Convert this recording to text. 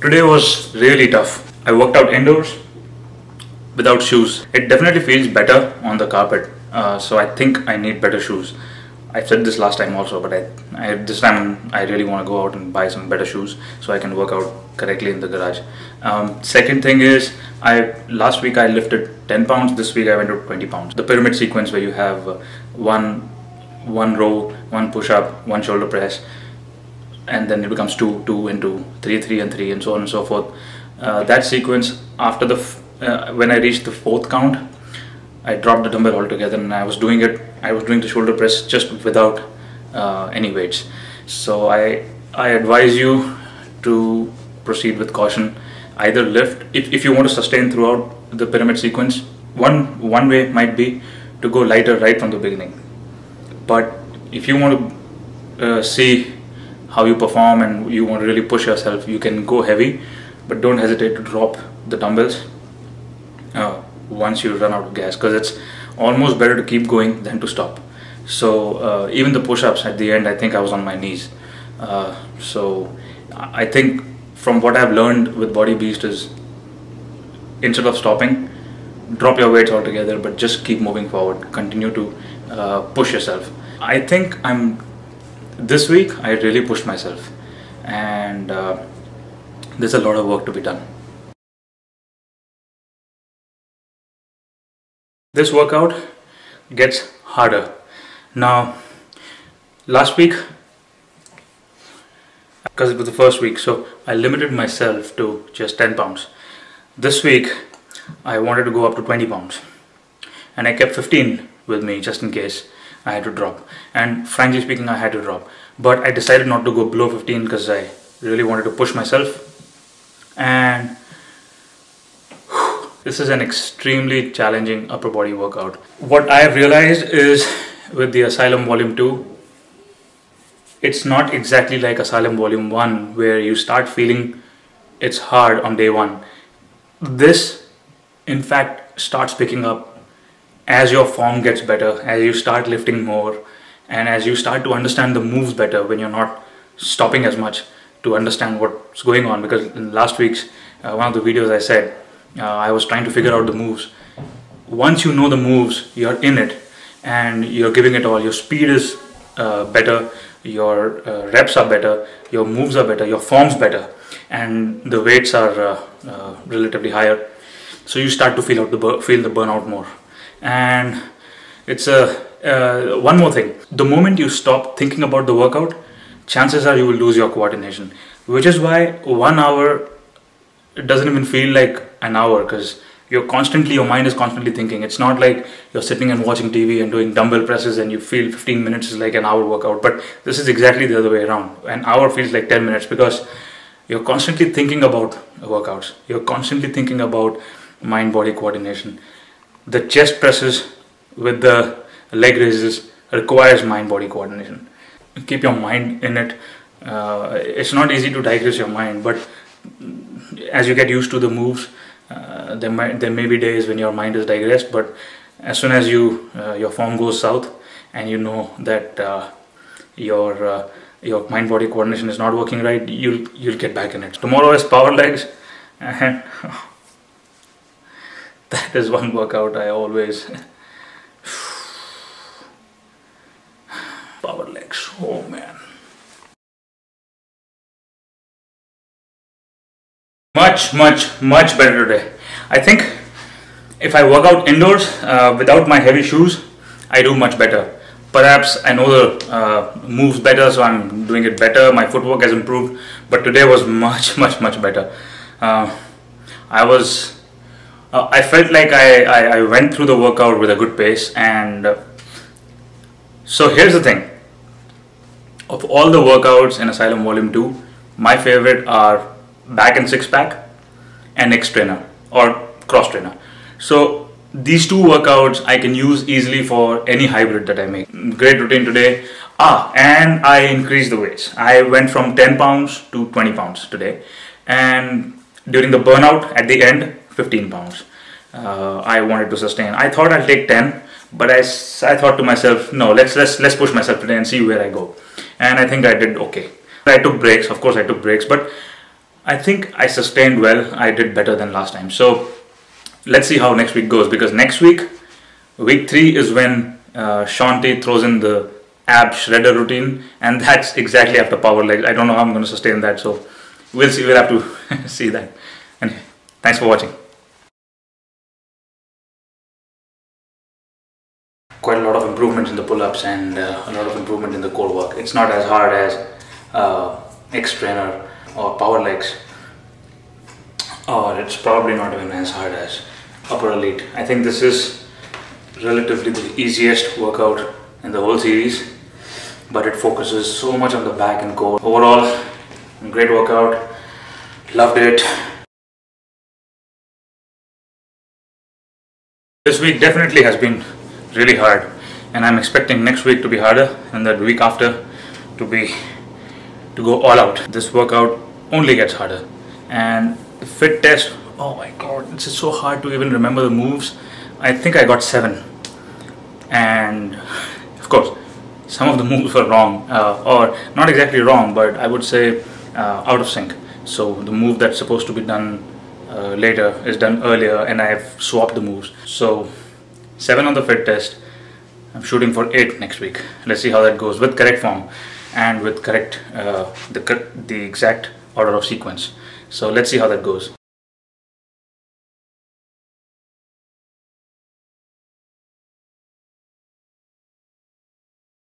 Today was really tough. I worked out indoors without shoes. It definitely feels better on the carpet, so I think I need better shoes. I said this last time also, but this time I really want to go out and buy some better shoes so I can work out correctly in the garage. Second thing is, last week I lifted 10 pounds, this week I went to 20 pounds. The pyramid sequence where you have one row, one push-up, one shoulder press, and then it becomes 2, 2 and 2, 3, 3 and 3, and so on and so forth. That sequence, after when I reached the 4th count, I dropped the dumbbell altogether, and I was doing the shoulder press just without any weights. So I advise you to proceed with caution. Either lift, if you want to sustain throughout the pyramid sequence, one way might be to go lighter right from the beginning. But if you want to see how you perform and you want to really push yourself, you can go heavy, but don't hesitate to drop the dumbbells once you run out of gas, because it's almost better to keep going than to stop. So even the push-ups at the end, I think I was on my knees. So I think from what I've learned with Body Beast is, instead of stopping, drop your weights altogether, but just keep moving forward. Continue to push yourself. I think this week I really pushed myself, and there's a lot of work to be done. This workout gets harder. Now, last week, because it was the first week, so I limited myself to just 10 pounds. This week, I wanted to go up to 20 pounds. And I kept 15 with me just in case I had to drop. And frankly speaking, I had to drop. But I decided not to go below 15 because I really wanted to push myself. And this is an extremely challenging upper body workout. What I have realized is, with the ASYLUM Volume 2, it's not exactly like ASYLUM Volume 1 where you start feeling it's hard on day 1. This, in fact, starts picking up as your form gets better, as you start lifting more, and as you start to understand the moves better when you're not stopping as much to understand what's going on. Because in last week's one of the videos I said, I was trying to figure out the moves. Once you know the moves, you're in it and you're giving it all. Your speed is better, your reps are better, your moves are better, your form's better, and the weights are relatively higher. So you start to feel the burnout more. And it's one more thing. The moment you stop thinking about the workout, chances are you will lose your coordination. Which is why 1 hour, it doesn't even feel like an hour, because your mind is constantly thinking. It's not like you're sitting and watching TV and doing dumbbell presses and you feel 15 minutes is like an hour workout. But this is exactly the other way around. An hour feels like 10 minutes because you're constantly thinking about workouts. You're constantly thinking about mind-body coordination. The chest presses with the leg raises requires mind-body coordination. Keep your mind in it. It's not easy to digress your mind, but as you get used to the moves, there may be days when your mind is digressed, but as soon as your form goes south and you know that your mind-body coordination is not working right, you'll get back in it. Tomorrow is power legs, and that is one workout I always power legs. Oh man. Much better today. I think if I work out indoors without my heavy shoes, I do much better. Perhaps I know the moves better, so I'm doing it better. My footwork has improved, but today was much better. I felt like I went through the workout with a good pace. And so here's the thing. Of all the workouts in ASYLUM Volume 2, my favorite are back and six pack and X trainer or cross trainer. So these two workouts I can use easily for any hybrid that I make. Great routine today. And I increased the weights. I went from 10 pounds to 20 pounds today, and during the burnout at the end, 15 pounds. I wanted to sustain. I thought I'll take 10, but I thought to myself, no, let's push myself today and see where I go. And I think I did okay. I took breaks, of course I took breaks, but I think I sustained well. I did better than last time. So let's see how next week goes, because next week, week 3 is when Shanti throws in the ab shredder routine, and that's exactly after power legs. I don't know how I'm going to sustain that, so we'll see. We'll have to see that. Anyway, thanks for watching. Quite a lot of improvement in the pull-ups and a lot of improvement in the core work. It's not as hard as X trainer or power legs, or it's probably not even as hard as upper elite. I think this is relatively the easiest workout in the whole series, but it focuses so much on the back and core. Overall, great workout, loved it. This week definitely has been really hard, and I'm expecting next week to be harder, and that week after to go all out. This workout only gets harder, and the fit test, oh my god, it's just so hard to even remember the moves. I think I got 7, and of course some of the moves were wrong, or not exactly wrong, but I would say out of sync. So the move that's supposed to be done later is done earlier, and I've swapped the moves. So 7 on the fit test. I'm shooting for 8 next week. Let's see how that goes with correct form and with correct the exact order of sequence. So let's see how that goes.